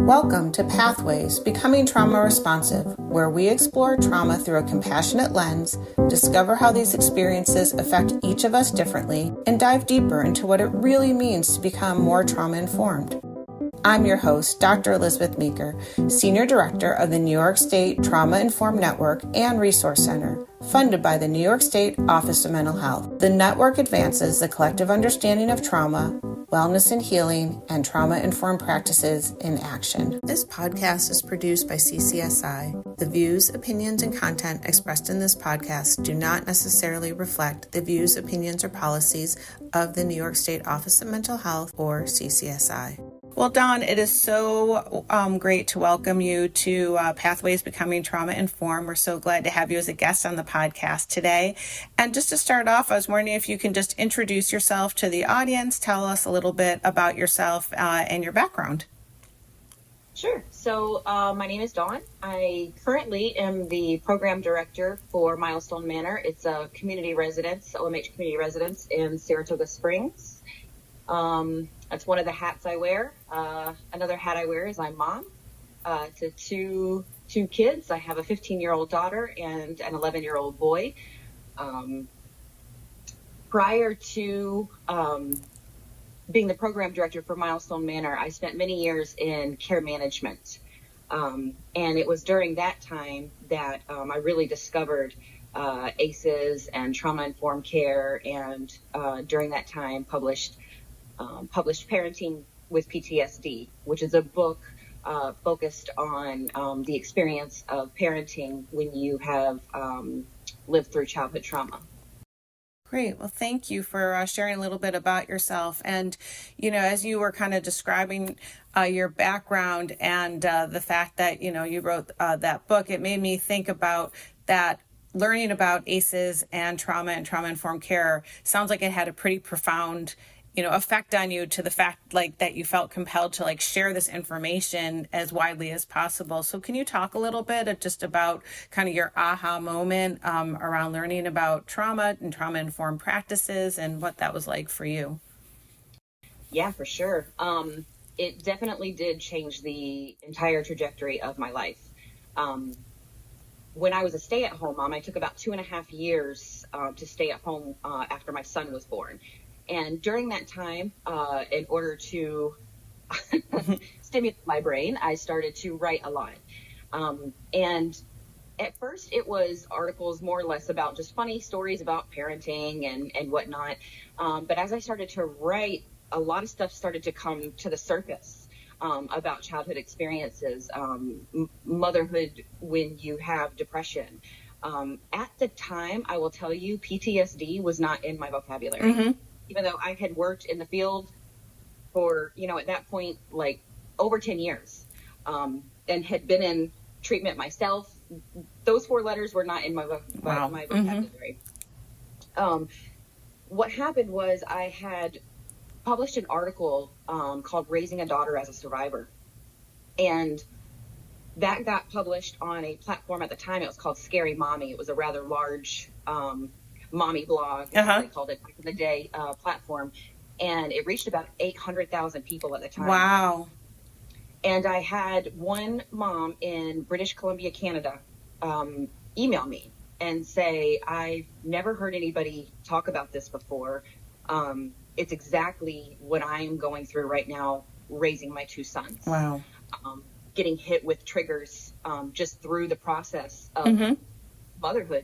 Welcome to Pathways, Becoming Trauma Responsive, where we explore trauma through a compassionate lens, discover how these experiences affect each of us differently, and dive deeper into what it really means to become more trauma-informed. I'm your host, Dr. Elizabeth Meeker, Senior Director of the New York State Trauma Informed Network and Resource Center, funded by the New York State Office of Mental Health. The network advances the collective understanding of trauma, wellness and healing, and trauma-informed practices in action. This podcast is produced by CCSI. The views, opinions, and content expressed in this podcast do not necessarily reflect the views, opinions, or policies of the New York State Office of Mental Health or CCSI. Well, Dawn, it is so great to welcome you to Pathways Becoming Trauma Informed. We're so glad to have you as a guest on the podcast today. And just to start off, I was wondering if you can just introduce yourself to the audience, tell us a little bit about yourself and your background. Sure. So my name is Dawn. I currently am the program director for Milestone Manor. It's a community residence, OMH community residence in Saratoga Springs. That's one of the hats I wear. Another hat I wear is I'm mom to two kids. I have a 15-year-old daughter and an 11-year-old boy. Prior to being the program director for Milestone Manor, I spent many years in care management. And it was during that time that I really discovered ACEs and trauma-informed care, and during that time published Parenting with PTSD, which is a book focused on the experience of parenting when you have lived through childhood trauma. Great. Well, thank you for sharing a little bit about yourself. And, you know, as you were kind of describing your background and the fact that, you know, you wrote that book, it made me think about that. Learning about ACEs and trauma-informed care sounds like it had a pretty profound effect on you, to the fact that you felt compelled to share this information as widely as possible. So can you talk a little bit just about kind of your aha moment around learning about trauma and trauma-informed practices and what that was like for you? Yeah, for sure. It definitely did change the entire trajectory of my life. When I was a stay-at-home mom, I took about 2.5 years to stay at home after my son was born. And during that time, in order to stimulate my brain, I started to write a lot. And at first it was articles more or less about just funny stories about parenting and whatnot. But as I started to write, a lot of stuff started to come to the surface about childhood experiences, motherhood when you have depression. At the time, I will tell you, PTSD was not in my vocabulary. Mm-hmm. Even though I had worked in the field for, at that point, over 10 years, and had been in treatment myself, those 4 letters were not in my vocabulary. Mm-hmm. What happened was I had published an article called Raising a Daughter as a Survivor. And that got published on a platform at the time. It was called Scary Mommy. It was a rather large mommy blog, as they called it back in the day, platform, and it reached about 800,000 people at the time. Wow. And I had one mom in British Columbia, Canada, email me and say, I've never heard anybody talk about this before. It's exactly what I'm going through right now, raising my 2 sons. Wow. Getting hit with triggers just through the process of motherhood.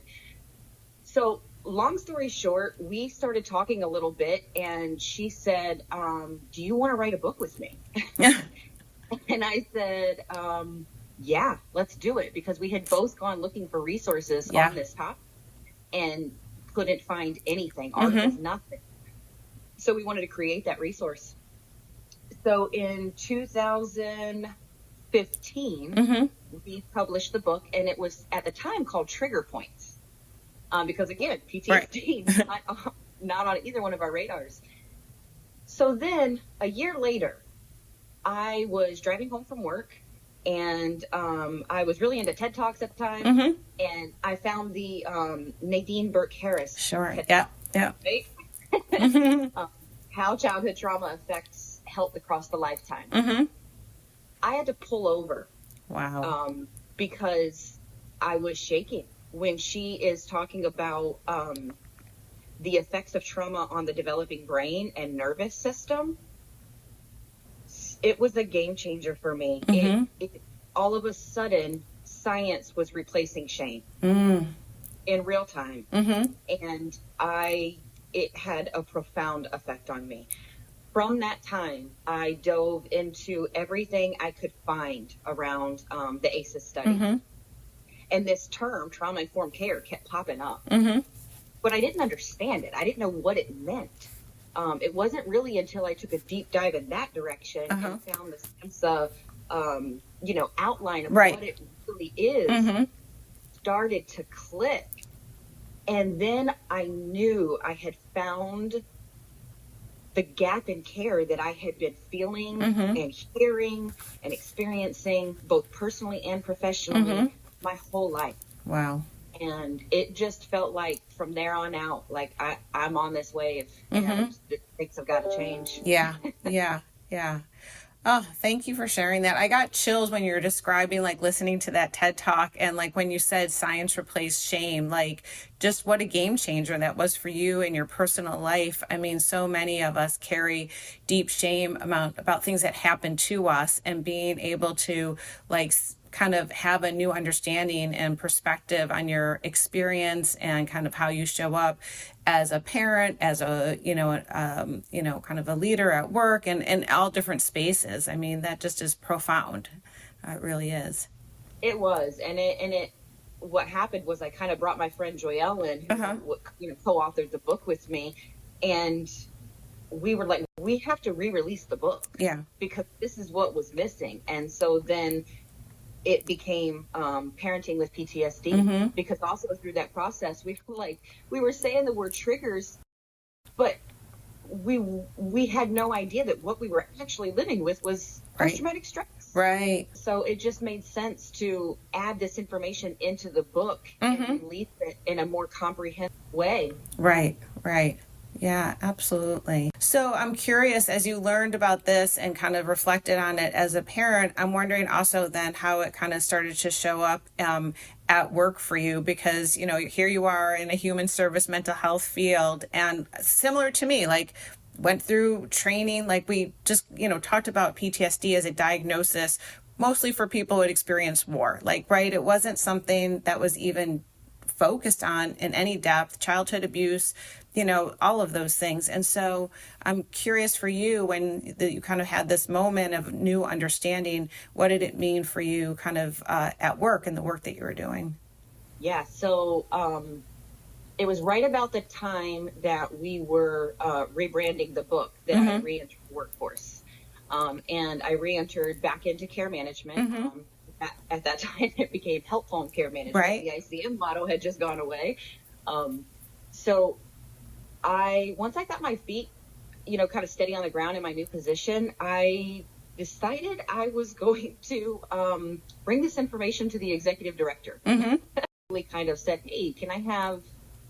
So long story short, we started talking a little bit, and she said, do you want to write a book with me? And I said, yeah, let's do it, because we had both gone looking for resources on this topic and couldn't find anything, articles, nothing. So we wanted to create that resource. So in 2015, we published the book, and it was at the time called Trigger Points. Because again, PTSD is not on either one of our radars. So then a year later, I was driving home from work, and I was really into TED Talks at the time, and I found the Nadine Burke-Harris. Sure. TED Yeah. Right? How childhood trauma affects health across the lifetime. I had to pull over Wow. because I was shaking when she is talking about the effects of trauma on the developing brain and nervous system. It was a game changer for me. Mm-hmm. It all of a sudden, science was replacing shame Mm. in real time, Mm-hmm. and it had a profound effect on me. From that time, I dove into everything I could find around the ACEs study. Mm-hmm. And this term, trauma-informed care, kept popping up. Mm-hmm. But I didn't understand it. I didn't know what it meant. It wasn't really until I took a deep dive in that direction Uh-huh. and found the sense of, outline of Right. what it really is, Mm-hmm. started to click. And then I knew I had found the gap in care that I had been feeling Mm-hmm. and hearing and experiencing, both personally and professionally, Mm-hmm. my whole life. Wow. And it just felt like from there on out, like I'm on this wave, Mm-hmm. and things have got to change. Yeah. Yeah. Yeah. Oh, thank you for sharing that. I got chills when you were describing, like, listening to that TED talk, and like when you said science replaced shame, like just what a game changer that was for you in your personal life. I mean, so many of us carry deep shame about things that happen to us, and being able to like kind of have a new understanding and perspective on your experience and kind of how you show up as a parent, as a, kind of a leader at work, and all different spaces. I mean, that just is profound. It really is. It was, what happened was I kind of brought my friend Joelle in, Uh-huh. who, co-authored the book with me. And we were like, we have to re-release the book Yeah. because this is what was missing. And so then it became parenting with PTSD, Mm-hmm. because also through that process, we were saying the word triggers, but we had no idea that what we were actually living with was post-traumatic stress. Right. So it just made sense to add this information into the book and release it in a more comprehensive way. Right. Right. Yeah, absolutely. So I'm curious, as you learned about this and kind of reflected on it as a parent, I'm wondering also then how it kind of started to show up at work for you, because, here you are in a human service mental health field, and similar to me, like went through training, like we just, talked about PTSD as a diagnosis, mostly for people who had experienced war, like, right? It wasn't something that was even focused on in any depth, childhood abuse, all of those things. And so I'm curious for you, when you kind of had this moment of new understanding, what did it mean for you kind of at work and the work that you were doing? Yeah. So it was right about the time that we were rebranding the book that I re-entered the workforce. And I re-entered back into care management. At that time, it became helpful home care management. Right. The ICM motto had just gone away. So once I got my feet, kind of steady on the ground in my new position, I decided I was going to bring this information to the executive director. We kind of said, hey, can I have,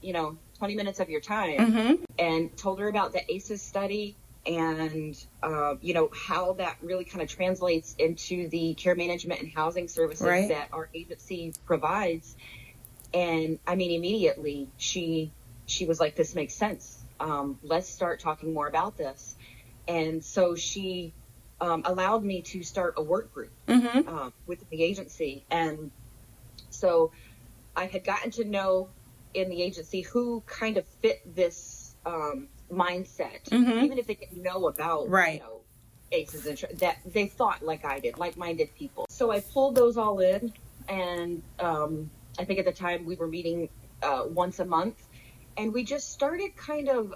20 minutes of your time? And told her about the ACEs study, and how that really kind of translates into the care management and housing services that our agency provides. And I mean, immediately she was like, this makes sense. Let's start talking more about this. And so she allowed me to start a work group with the agency. And so I had gotten to know in the agency who kind of fit this mindset, even if they didn't know about ACEs, and that they thought like I did, like-minded people. So I pulled those all in, and I think at the time we were meeting once a month, and we just started kind of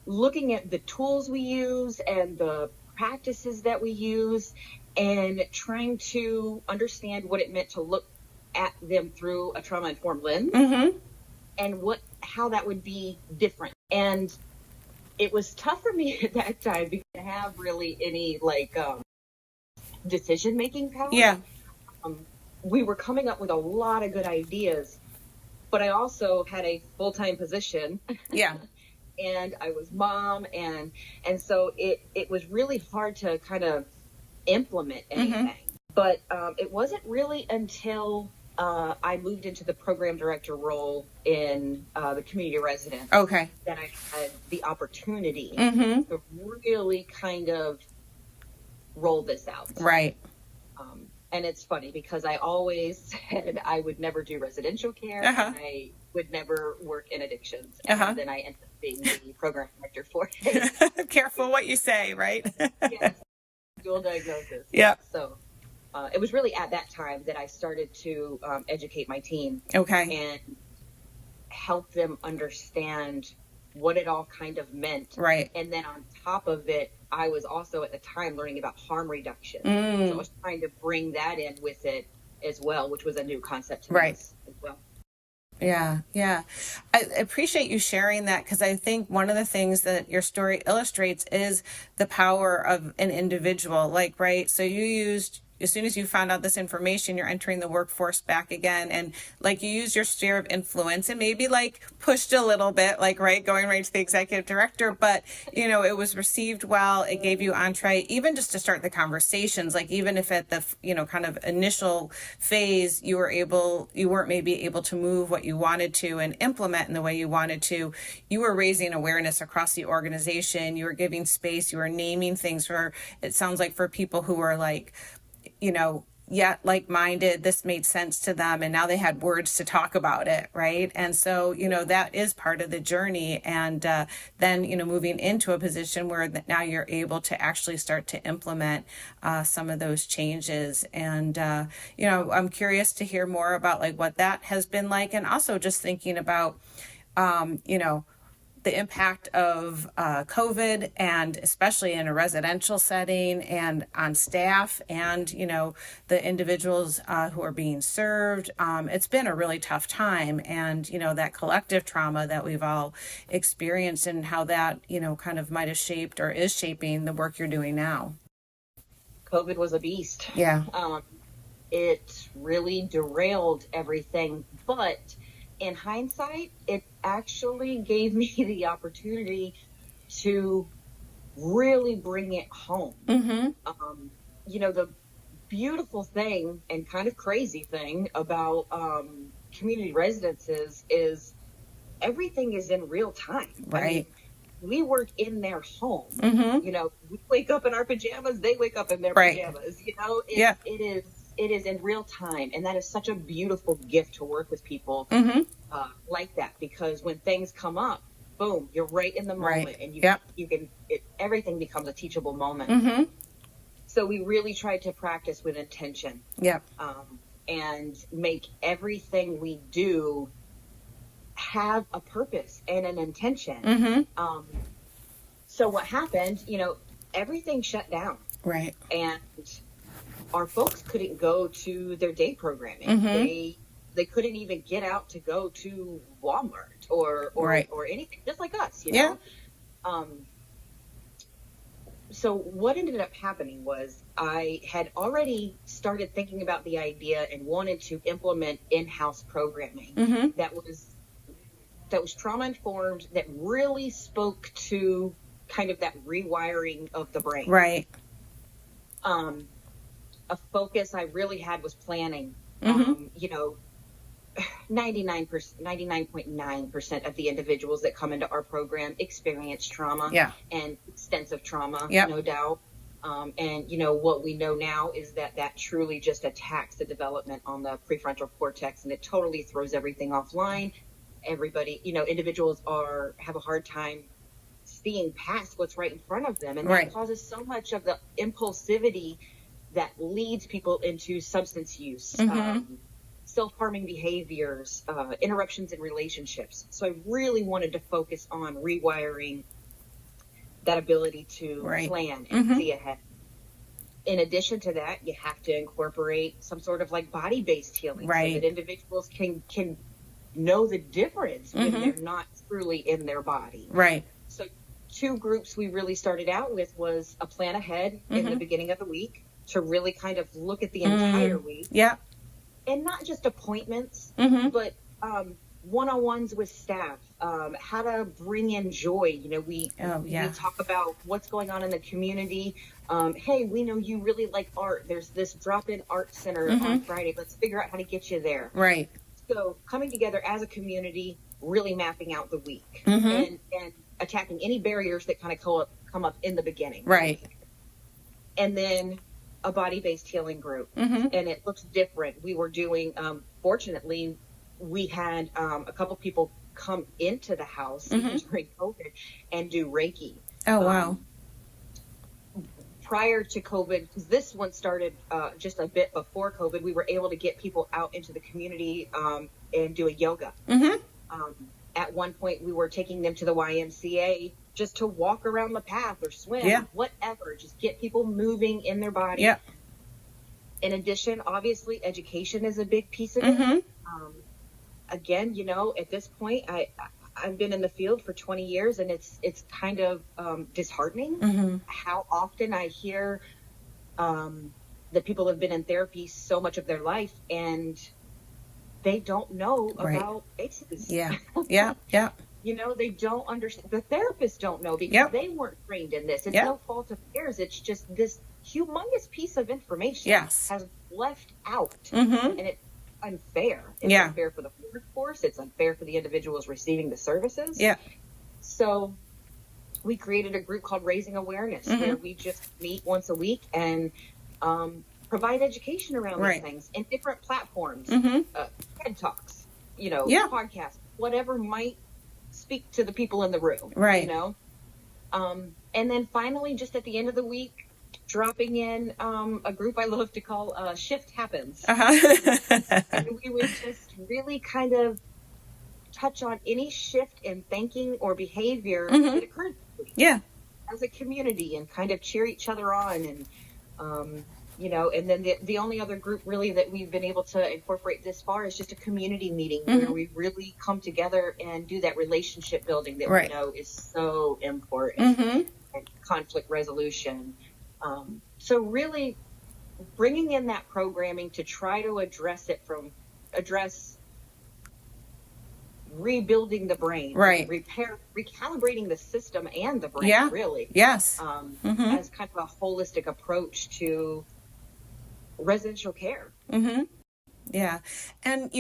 looking at the tools we use and the practices that we use, and trying to understand what it meant to look at them through a trauma-informed lens, and how that would be different. And it was tough for me at that time because I didn't have really any decision-making power. Yeah. We were coming up with a lot of good ideas, but I also had a full-time position. Yeah. And I was mom, and so it was really hard to kind of implement anything. But it wasn't really until I moved into the program director role in the community residence Okay. that I had the opportunity to really kind of roll this out. Right. And it's funny because I always said I would never do residential care and I would never work in addictions. And then I ended up being the program director for it. Careful what you say, right? Yes, dual diagnosis. Yeah. So it was really at that time that I started to educate my team. Okay. And help them understand what it all kind of meant. Right. And then on top of it, I was also at the time learning about harm reduction. So I was trying to bring that in with it as well, which was a new concept to me as well. Yeah. Yeah. I appreciate you sharing that, because I think one of the things that your story illustrates is the power of an individual. Like, right. So you used, as soon as you found out this information, you're entering the workforce back again. And like, you use your sphere of influence and maybe like pushed a little bit, like, right, going right to the executive director, but you know, it was received well. It gave you entree, even just to start the conversations. Like, even if at the, you know, kind of initial phase, you weren't maybe able to move what you wanted to and implement in the way you wanted to, you were raising awareness across the organization. You were giving space, you were naming things for, it sounds like, for people who were like, you know, yet like-minded, this made sense to them, and now they had words to talk about it, right? And so, you know, that is part of the journey. And then, you know, moving into a position where now you're able to actually start to implement some of those changes. And, you know, I'm curious to hear more about like what that has been like, and also just thinking about, you know, the impact of COVID, and especially in a residential setting and on staff and, you know, the individuals who are being served. It's been a really tough time, and, you know, that collective trauma that we've all experienced and how that, you know, kind of might have shaped or is shaping the work you're doing now. COVID was a beast. Yeah. It really derailed everything, but in hindsight, it actually gave me the opportunity to really bring it home. You know, the beautiful thing and kind of crazy thing about community residences is everything is in real time. Right. I mean, we work in their home. You know, we wake up in our pajamas, they wake up in their pajamas. You know, it is in real time, and that is such a beautiful gift to work with people like that, because when things come up, boom, you're right in the moment, and you can everything becomes a teachable moment. So we really tried to practice with intention, and make everything we do have a purpose and an intention. So what happened, you know, everything shut down, and our folks couldn't go to their day programming. They couldn't even get out to go to Walmart or anything, just like us, you know? So what ended up happening was I had already started thinking about the idea and wanted to implement in-house programming that was trauma informed, that really spoke to kind of that rewiring of the brain. A focus I really had was planning. You know, 99.9% of the individuals that come into our program experience trauma and extensive trauma, no doubt. And, you know, what we know now is that truly just attacks the development on the prefrontal cortex, and it totally throws everything offline. Everybody, you know, individuals have a hard time seeing past what's right in front of them. And that causes so much of the impulsivity that leads people into substance use, self-harming behaviors, interruptions in relationships. So I really wanted to focus on rewiring that ability to plan and see ahead. In addition to that, you have to incorporate some sort of like body-based healing so that individuals can know the difference when they're not truly in their body. So 2 groups we really started out with was a plan ahead in the beginning of the week, to really kind of look at the entire week. And not just appointments, but one-on-ones with staff, how to bring in joy. We talk about what's going on in the community. Hey, we know you really like art. There's this drop-in art center on Friday. Let's figure out how to get you there. Right. So coming together as a community, really mapping out the week and attacking any barriers that kind of come up in the beginning. Right. And then a body-based healing group. And it looks different. We were doing, fortunately, we had a couple people come into the house during COVID and do Reiki. Oh, wow. Prior to COVID, because this one started just a bit before COVID, we were able to get people out into the community and do a yoga. At one point, we were taking them to the YMCA just to walk around the path or swim, whatever, just get people moving in their body. Yeah. In addition, obviously, education is a big piece of it. Again, at this point, I've been in the field for 20 years, and it's kind of disheartening how often I hear that people have been in therapy so much of their life and they don't know about ACEs. Yeah. They don't understand. The therapists don't know because they weren't trained in this. It's no fault of theirs. It's just this humongous piece of information has left out, and it's unfair. It's unfair for the workforce. It's unfair for the individuals receiving the services. Yeah. So we created a group called Raising Awareness, where we just meet once a week and provide education around these things in different platforms, TED Talks, podcasts, whatever might speak to the people in the room, and then finally, just at the end of the week, dropping in a group I love to call Shift Happens. And we would just really kind of touch on any shift in thinking or behavior that occurred as a community and kind of cheer each other on. And, and then the only other group really that we've been able to incorporate this far is just a community meeting where we really come together and do that relationship building that we know is so important, and conflict resolution. So really bringing in that programming to try to address rebuilding the brain, recalibrating the system and the brain, really. Yes. As kind of a holistic approach to residential care. Yeah. And,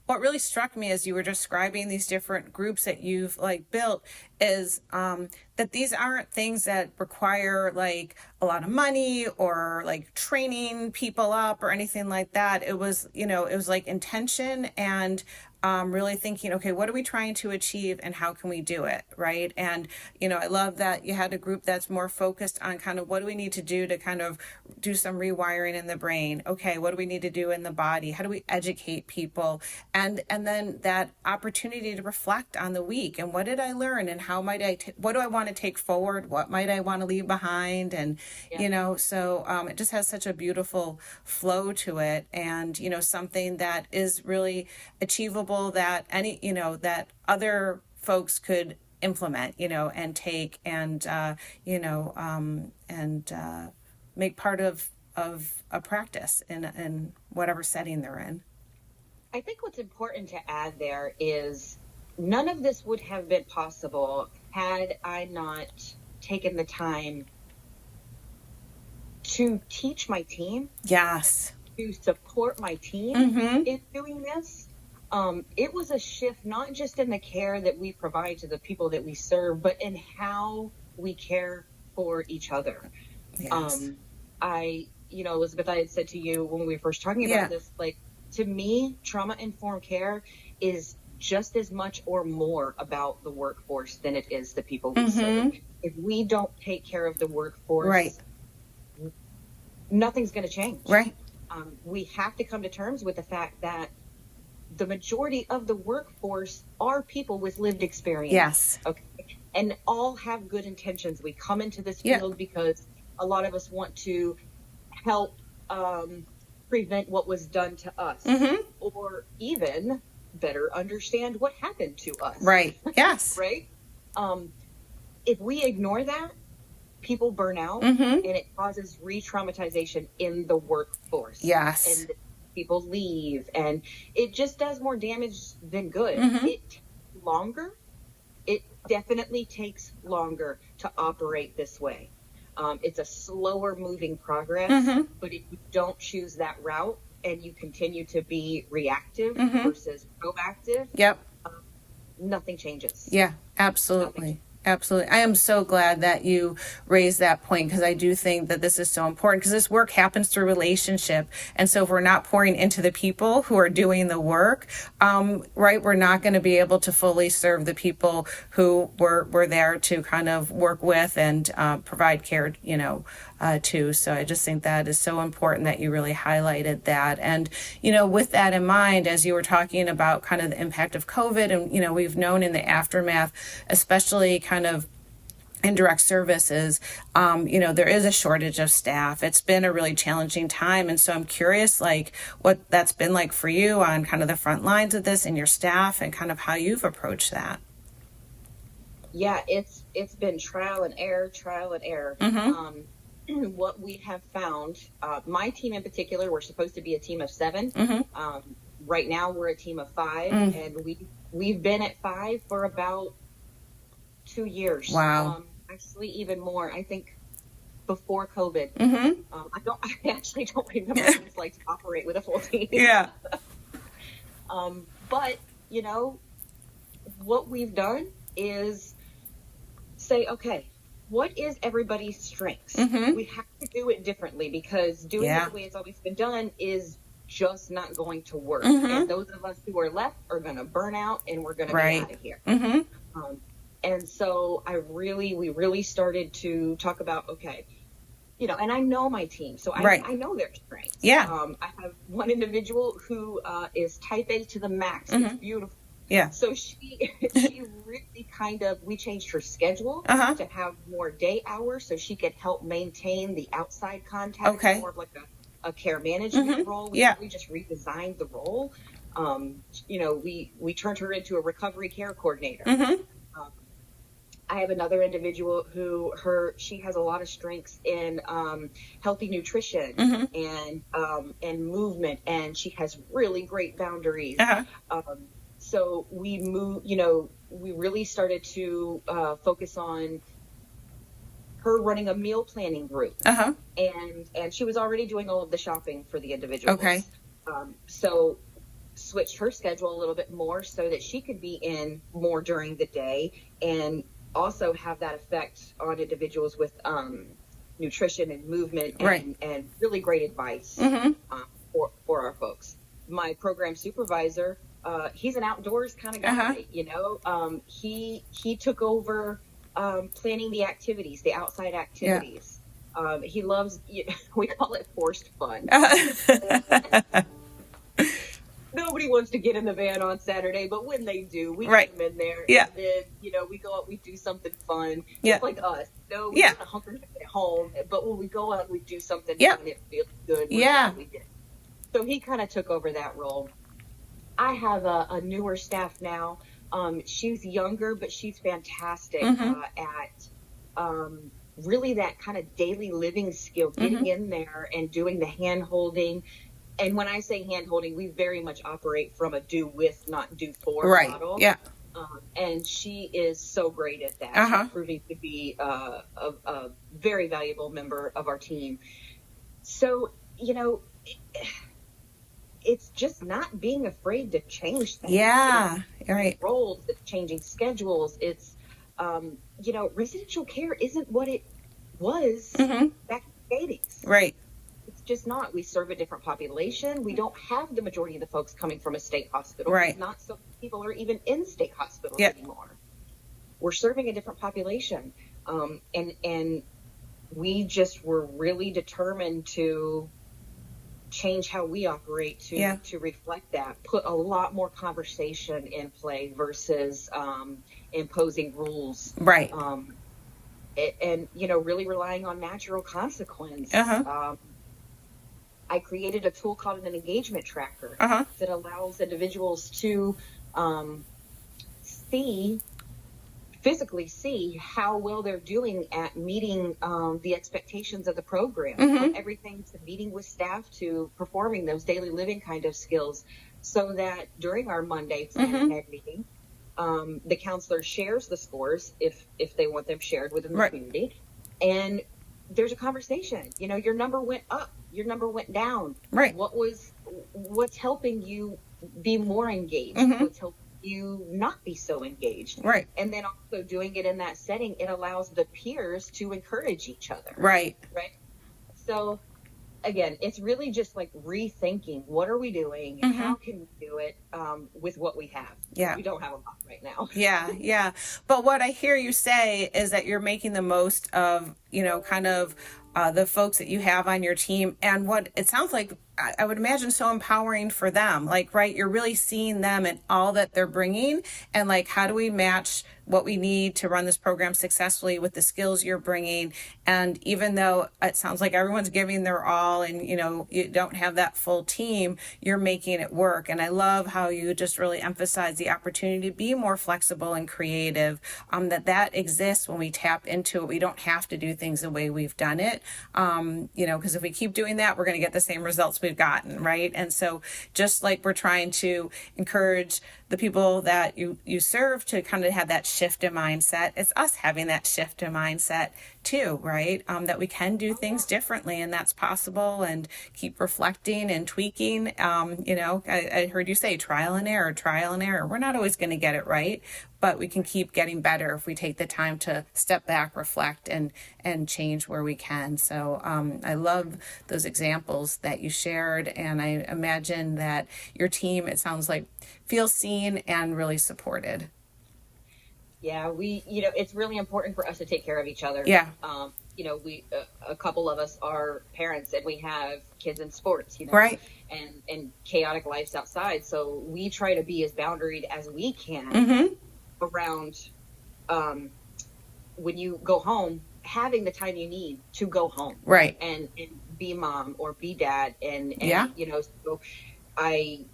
what really struck me as you were describing these different groups that you've built is that these aren't things that require a lot of money or training people up or anything like that. It was, it was intention and really thinking, okay, what are we trying to achieve and how can we do it? Right. And, I love that you had a group that's more focused on kind of what do we need to do to kind of do some rewiring in the brain? Okay. What do we need to do in the body? How do we educate people? And then that opportunity to reflect on the week and what did I learn and how might what do I want to take forward? What might I want to leave behind? And, so it just has such a beautiful flow to it and, something that is really achievable that that other folks could implement, and take and, make part of a practice in whatever setting they're in. I think what's important to add there is none of this would have been possible had I not taken the time to teach my team. Yes. To support my team in doing this. It was a shift, not just in the care that we provide to the people that we serve, but in how we care for each other. Yes. Elizabeth, I had said to you when we were first talking about this, to me, trauma-informed care is just as much or more about the workforce than it is the people we serve. If we don't take care of the workforce, nothing's going to change. Right. We have to come to terms with the fact that the majority of the workforce are people with lived experience. Yes. Okay. And all have good intentions. We come into this field because a lot of us want to help prevent what was done to us, or even better understand what happened to us. Right. Yes. Right. If we ignore that, people burn out, and it causes re-traumatization in the workforce. Yes. And people leave, and it just does more damage than good. It takes longer. It definitely takes longer to operate this way. It's a slower moving progress, but if you don't choose that route and you continue to be reactive versus proactive, nothing changes. Yeah, absolutely. Absolutely. I am so glad that you raised that point, because I do think that this is so important, because this work happens through relationship. And so if we're not pouring into the people who are doing the work, right, we're not going to be able to fully serve the people who we're there to kind of work with and provide care, to. So I just think that is so important that you really highlighted that. And, with that in mind, as you were talking about kind of the impact of COVID, and, we've known in the aftermath, especially kind of indirect services, there is a shortage of staff. It's been a really challenging time. And so I'm curious, like, what that's been like for you on kind of the front lines of this and your staff, and kind of how you've approached that. Yeah, it's been trial and error. What we have found, my team in particular, we're supposed to be a team of 7. Right now we're a team of 5, and we've been at 5 for about 2 years. Wow. Actually, even more. I think before COVID. I actually don't remember what it's like to operate with a full team. Yeah. But what we've done is say, okay, what is everybody's strengths? We have to do it differently, because doing it the way it's always been done is just not going to work. And those of us who are left are going to burn out, and we're going to be out of here. And so we really started to talk about, okay, and I know my team, so I know their strengths. I have one individual who is type A to the max. It's beautiful. So she really we changed her schedule to have more day hours, so she could help maintain the outside contact, more of like a care management role. We just redesigned the role. We turned her into a recovery care coordinator. I have another individual she has a lot of strengths in healthy nutrition and movement, and she has really great boundaries. So we really started to focus on her running a meal planning group. And she was already doing all of the shopping for the individuals. So switched her schedule a little bit more so that she could be in more during the day, and also have that effect on individuals with nutrition and movement and really great advice for our folks. My program supervisor, he's an outdoors kind of guy, he took over planning the activities, the outside activities. He loves, we call it forced fun. Nobody wants to get in the van on Saturday, but when they do, we get them in there. And then, we go out, we do something fun. Just like us. We want to hunker at home, but when we go out, we do something fun. It feels good. We did. So he kind of took over that role. I have a newer staff now. She's younger, but she's fantastic at really that kind of daily living skill, getting in there and doing the hand holding. And when I say hand holding, we very much operate from a do with, not do for model. And she is so great at that. She's proving to be a very valuable member of our team. So, it's just not being afraid to change things. Roles, it's changing schedules. It's, residential care isn't what it was back in the 80s. It's just not. We serve a different population. We don't have the majority of the folks coming from a state hospital. Not so many people are even in state hospitals anymore. We're serving a different population. And we just were really determined to change how we operate to reflect that, put a lot more conversation in play versus imposing rules. And really relying on natural consequence. I created a tool called an engagement tracker that allows individuals to see physically see how well they're doing at meeting the expectations of the program, from everything to meeting with staff to performing those daily living kind of skills, so that during our Monday plan ahead meeting, the counselor shares the scores if they want them shared within the community, and there's a conversation. Your number went up, your number went down. Right. What's helping you be more engaged? What's helping you not be so engaged? Right. And then also doing it in that setting, it allows the peers to encourage each other. Right. So again, it's really just like rethinking, what are we doing? How can we do it with what we have? Yeah. We don't have a lot right now. Yeah. But what I hear you say is that you're making the most of, kind of the folks that you have on your team, and what it sounds like, I would imagine, so empowering for them. Like, right, you're really seeing them and all that they're bringing, and like, how do we match what we need to run this program successfully with the skills you're bringing? And even though it sounds like everyone's giving their all, and you don't have that full team, you're making it work. And I love how you just really emphasize the opportunity to be more flexible and creative, that exists when we tap into it. We don't have to do things the way we've done it, because if we keep doing that, we're going to get the same results we've gotten, right? And so just like we're trying to encourage the people that you serve to kind of have that shift in mindset, it's us having that shift in mindset too, right? That we can do things differently, and that's possible, and keep reflecting and tweaking. I heard you say trial and error. We're not always going to get it right, but we can keep getting better if we take the time to step back, reflect, and change where we can. So I love those examples that you shared, and I imagine that your team, it sounds like, feels seen and really supported. Yeah, it's really important for us to take care of each other. Yeah. We a couple of us are parents, and we have kids in sports, right, and chaotic lives outside. So we try to be as boundaried as we can around when you go home, having the time you need to go home, right, and be mom or be dad, and so I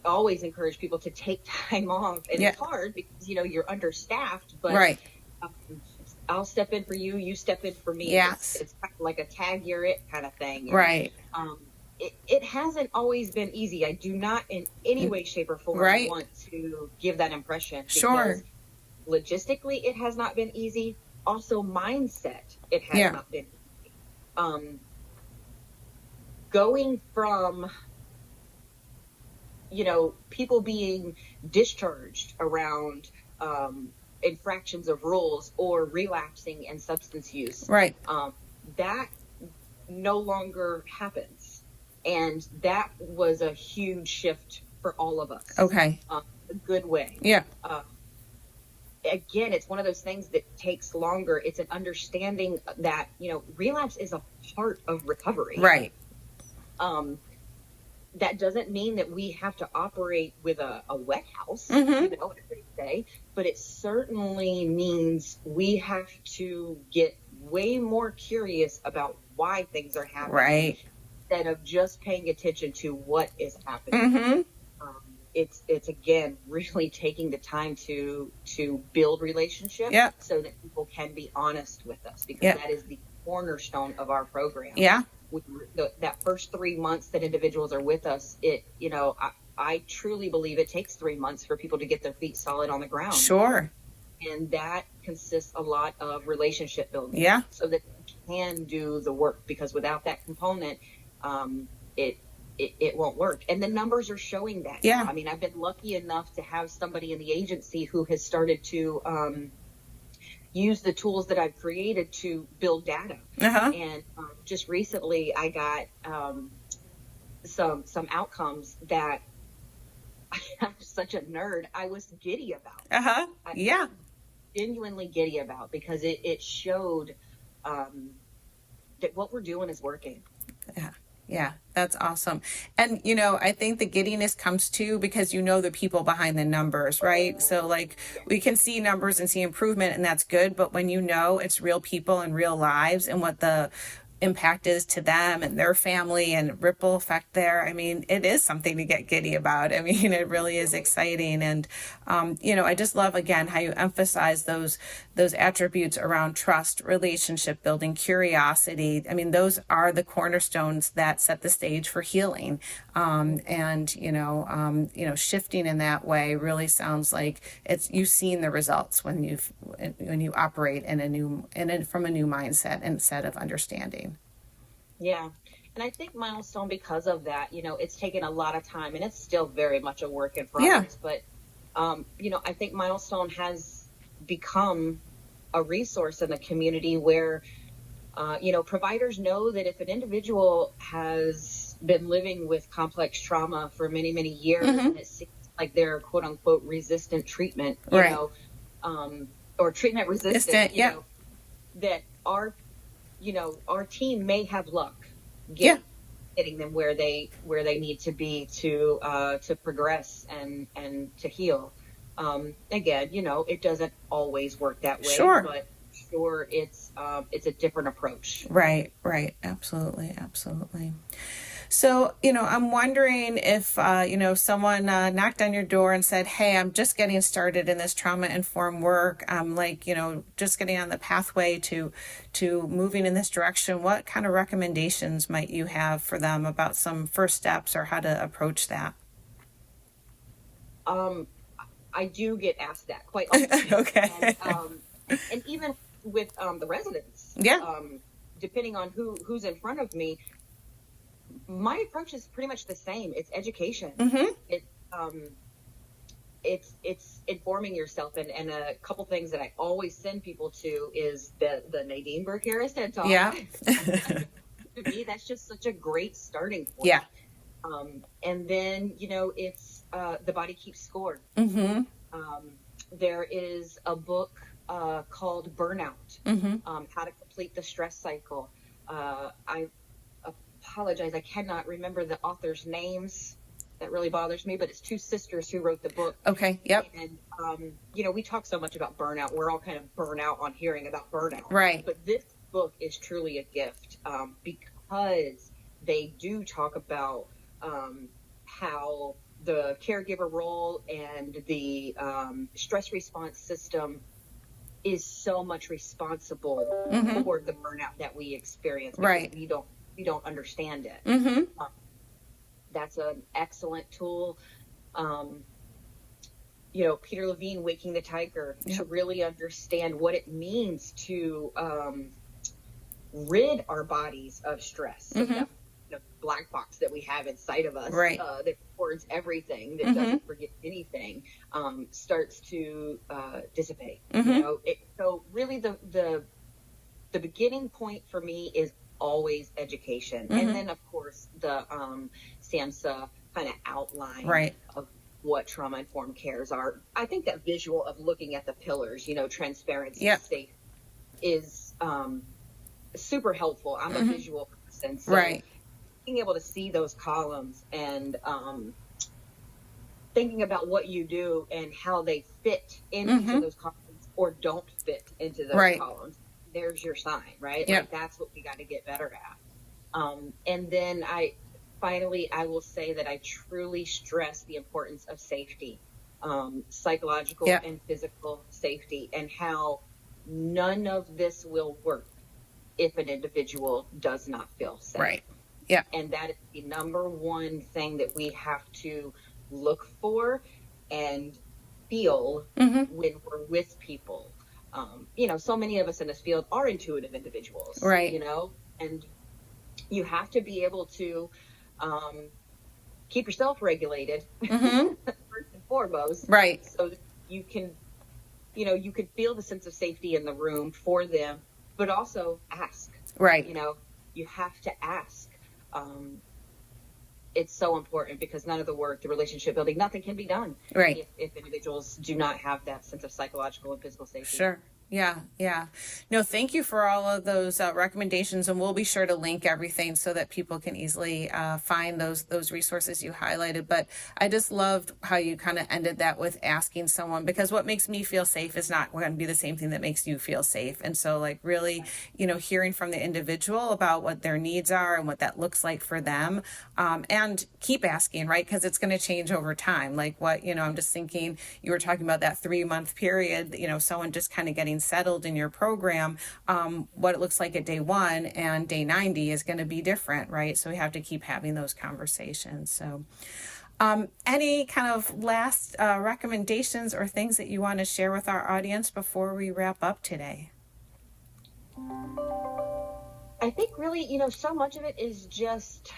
always encourage people to take time off, and it's hard because you're understaffed, but right. I'll step in for you, you step in for me. Yes. It's kind of like a tag you're it kind of thing. And, right. It hasn't always been easy. I do not in any way, shape, or form want to give that impression. Sure. Logistically, it has not been easy. Also, mindset, it has not been easy. Going from people being discharged around infractions of rules or relapsing in substance use. Right. That no longer happens. And that was a huge shift for all of us. Okay. A good way. Yeah. Again, it's one of those things that takes longer. It's an understanding that, relapse is a part of recovery. Right. That doesn't mean that we have to operate with a wet house, every day, but it certainly means we have to get way more curious about why things are happening, right, instead of just paying attention to what is happening. It's again really taking the time to build relationships, so that people can be honest with us, because that is the cornerstone of our program. That first 3 months that individuals are with us, I truly believe it takes 3 months for people to get their feet solid on the ground. Sure. And that consists a lot of relationship building. Yeah. So that you can do the work, because without that component, it won't work. And the numbers are showing that. Yeah. I mean, I've been lucky enough to have somebody in the agency who has started to use the tools that I've created to build data. And just recently I got some outcomes that I'm such a nerd. I was giddy about. Yeah. Genuinely giddy about, because it showed that what we're doing is working. Yeah, that's awesome. And, I think the giddiness comes too because the people behind the numbers, right? So like we can see numbers and see improvement, and that's good. But when it's real people and real lives, and what the impact is to them and their family and ripple effect there. I mean, it is something to get giddy about. I mean, it really is exciting. And, I just love, again, how you emphasize those attributes around trust, relationship building, curiosity. I mean, those are the cornerstones that set the stage for healing. Shifting in that way really sounds like you've seen the results when you operate from a new mindset and set of understanding. Yeah. And I think Milestone, because of that, it's taken a lot of time, and it's still very much a work in progress. Yeah. But, I think Milestone has become a resource in the community where, providers know that if an individual has been living with complex trauma for many, many years, and it seems like they're quote unquote resistant treatment, or treatment resistant, that our team may have luck getting them where they need to be to progress and to heal. Again, it doesn't always work that way, but sure, it's a different approach. Right. Absolutely. So, I'm wondering if, someone knocked on your door and said, hey, I'm just getting started in this trauma-informed work. I'm just getting on the pathway to moving in this direction. What kind of recommendations might you have for them about some first steps or how to approach that? I do get asked that quite often. Okay. And even with the residents, depending on who's in front of me, my approach is pretty much the same. It's education. It's informing yourself, and a couple things that I always send people to is the Nadine Burke-Harris TED Talk. Yeah. To me, that's just such a great starting point. Yeah. And then it's The Body Keeps Score. There is a book called Burnout, How to Complete the Stress Cycle. I apologize, I cannot remember the author's names. That really bothers me, but it's two sisters who wrote the book. Okay, yep. And, we talk so much about burnout. We're all kind of burnt out on hearing about burnout. Right. But this book is truly a gift because they do talk about how the caregiver role and the stress response system is so much responsible for the burnout that we experience. Right. We don't understand it. That's an excellent tool. Peter Levine, Waking the Tiger, to really understand what it means to rid our bodies of stress. So that black box that we have inside of us, that records everything, that doesn't forget anything, starts to dissipate. So really the beginning point for me is always education. And then, of course, the SAMHSA kind of outline of what trauma-informed cares are. I think that visual of looking at the pillars, transparency, safe, is super helpful. I'm a visual person, so being able to see those columns and thinking about what you do and how they fit into those columns or don't fit into those columns. There's your sign, right? Like, that's what we got to get better at. And then I will say that I truly stress the importance of safety, psychological and physical safety, and how none of this will work if an individual does not feel safe. Right. Yeah. And that is the number one thing that we have to look for and feel when we're with people. So many of us in this field are intuitive individuals, right? And you have to be able to keep yourself regulated first and foremost, right? So that you can, you can feel the sense of safety in the room for them, but also ask, right? You have to ask. It's so important because none of the work, the relationship building, nothing can be done if individuals do not have that sense of psychological and physical safety. Sure. Yeah. Yeah. No, thank you for all of those recommendations, and we'll be sure to link everything so that people can easily find those resources you highlighted. But I just loved how you kind of ended that with asking someone, because what makes me feel safe is not going to be the same thing that makes you feel safe. And so, like, really, hearing from the individual about what their needs are and what that looks like for them, and keep asking, right? Because it's going to change over time. Like, I'm just thinking, you were talking about that 3-month period, someone just kind of getting settled in your program, what it looks like at day 1 and day 90 is going to be different, right? So we have to keep having those conversations. So any kind of last recommendations or things that you want to share with our audience before we wrap up today? I think really, so much of it is just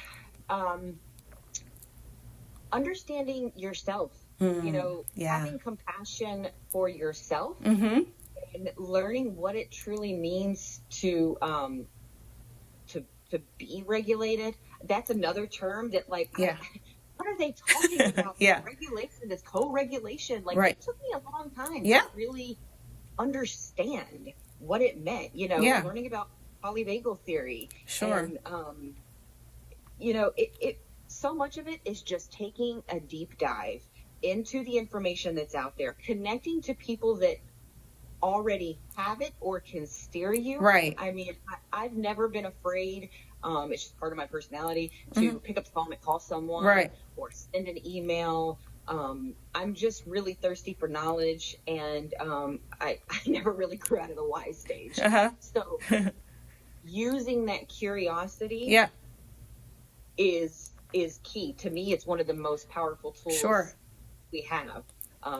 understanding yourself, having compassion for yourself, and learning what it truly means to be regulated. That's another term that, like, what are they talking about? Regulation is co-regulation. Like, it took me a long time to really understand what it meant, learning about polyvagal theory. Sure. And, so much of it is just taking a deep dive into the information that's out there, connecting to people that already have it or can steer you. Right. I mean, I've never been afraid. It's just part of my personality to pick up the phone and call someone, or send an email. I'm just really thirsty for knowledge, and I never really grew out of the why stage. So using that curiosity is key. To me, it's one of the most powerful tools we have,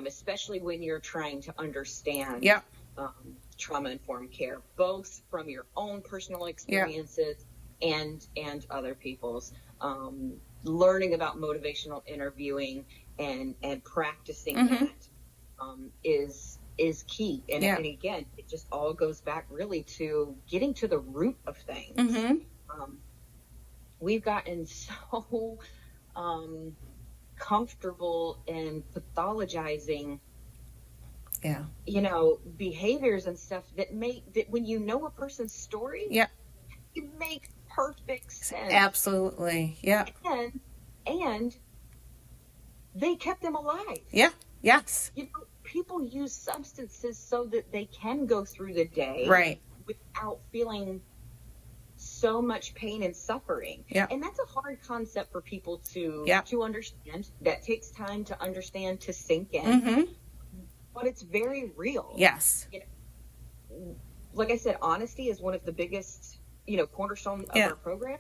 especially when you're trying to understand trauma-informed care, both from your own personal experiences and other people's. Learning about motivational interviewing and practicing that is key. And again, it just all goes back really to getting to the root of things. We've gotten so comfortable in pathologizing behaviors and stuff that when you know a person's story, it makes perfect sense. Absolutely. And they kept them alive. Yes. People use substances so that they can go through the day without feeling so much pain and suffering. And that's a hard concept for people to understand. That takes time to understand, to sink in. But it's very real. Yes. Like I said, honesty is one of the biggest, cornerstone of our program.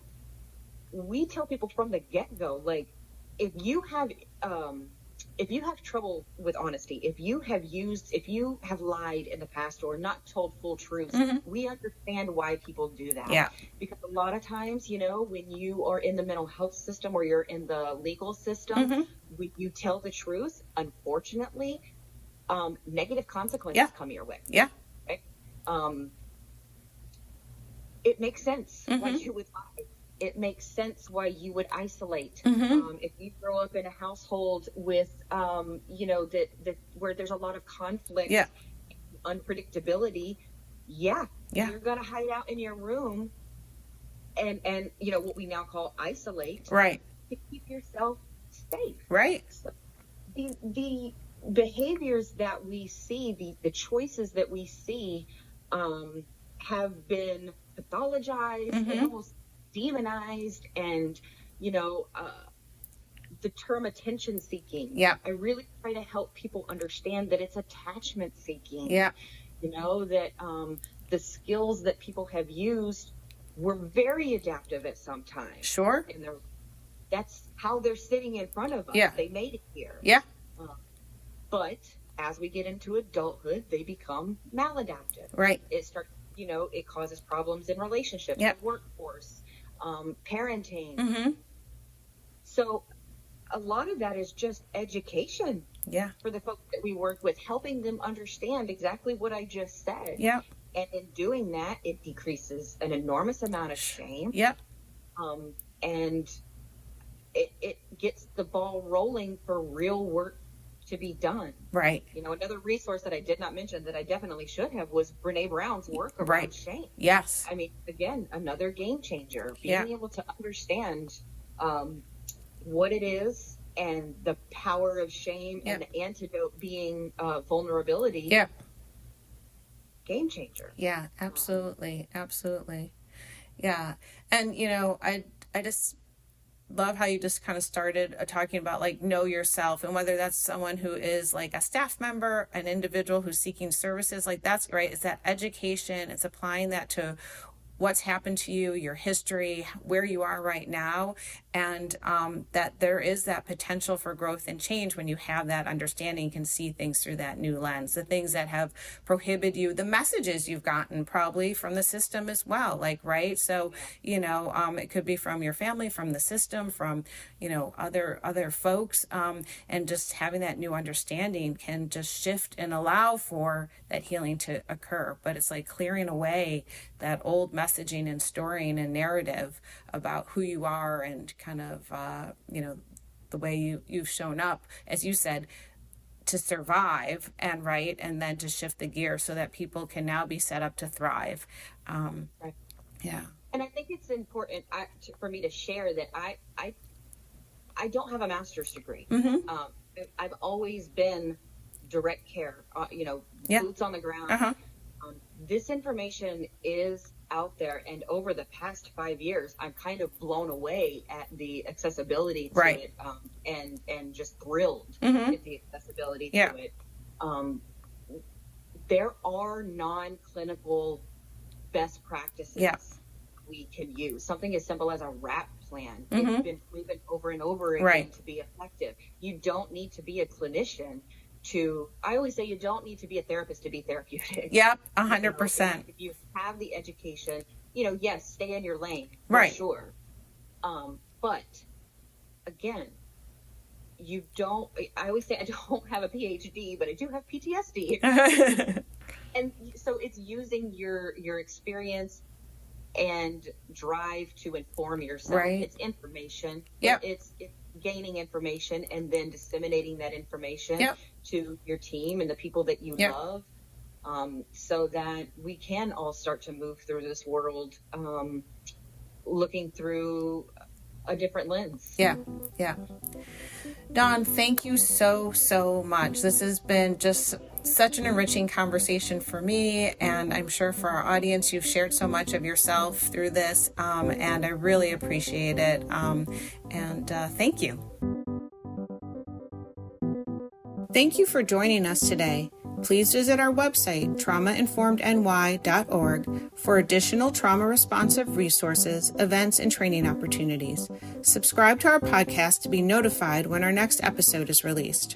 We tell people from the get-go, like, if you have trouble with honesty, if you have lied in the past or not told full truths, we understand why people do that. Because a lot of times, when you are in the mental health system or you're in the legal system, when you tell the truth, unfortunately, negative consequences come your way. Right? It makes sense why you would lie. It makes sense why you would isolate. If you grow up in a household with, that where there's a lot of conflict, unpredictability, you're going to hide out in your room and what we now call isolate, to keep yourself safe. So the behaviors that we see, the choices that we see, have been pathologized and almost demonized, and the term attention seeking. I really try to help people understand that it's attachment seeking. That the skills that people have used were very adaptive at some time. And that's how they're sitting in front of us. They made it here. But as we get into adulthood, they become maladaptive. It starts, it causes problems in relationships, the workforce, parenting. So a lot of that is just education for the folks that we work with, helping them understand exactly what I just said. And in doing that, it decreases an enormous amount of shame. And it gets the ball rolling for real work to be done. Right. Another resource that I did not mention that I definitely should have was Brene Brown's work around shame. Yes. I mean, again, another game changer, being able to understand what it is and the power of shame and the antidote being vulnerability. Yeah. Game changer. Yeah, absolutely. Absolutely. Yeah. And, I just love how you just kind of started talking about like know yourself, and whether that's someone who is like a staff member, an individual who's seeking services, like that's right. It's that education. It's applying that to what's happened to you, your history, where you are right now, and that there is that potential for growth and change when you have that understanding, can see things through that new lens, the things that have prohibited you, the messages you've gotten probably from the system as well, like, right? So, it could be from your family, from the system, from, other folks, and just having that new understanding can just shift and allow for that healing to occur. But it's like clearing away that old messaging and storing and narrative about who you are, and kind of, the way you've shown up, as you said, to survive, and right, and then to shift the gear so that people can now be set up to thrive. Right. Yeah. And I think it's important for me to share that I don't have a master's degree. Mm-hmm. I've always been direct care, boots on the ground. Uh-huh. This information is out there, and over the past 5 years, I'm kind of blown away at the accessibility to it, and just thrilled at the accessibility to it. There are non-clinical best practices we can use. Something as simple as a RAP plan. It's been proven over and over again to be effective. You don't need to be a clinician I always say you don't need to be a therapist to be therapeutic. Yep, 100%. If you have the education, yes, stay in your lane, for sure. But again, I always say I don't have a PhD, but I do have PTSD. And so it's using your experience and drive to inform yourself. Right. It's information. Yep. It's gaining information and then disseminating that information to your team and the people that you love, so that we can all start to move through this world looking through a different lens. Yeah. Dawn, thank you so much. This has been just such an enriching conversation for me, and I'm sure for our audience. You've shared so much of yourself through this, and I really appreciate it. And thank you. Thank you for joining us today. Please visit our website, traumainformedny.org, for additional trauma-responsive resources, events, and training opportunities. Subscribe to our podcast to be notified when our next episode is released.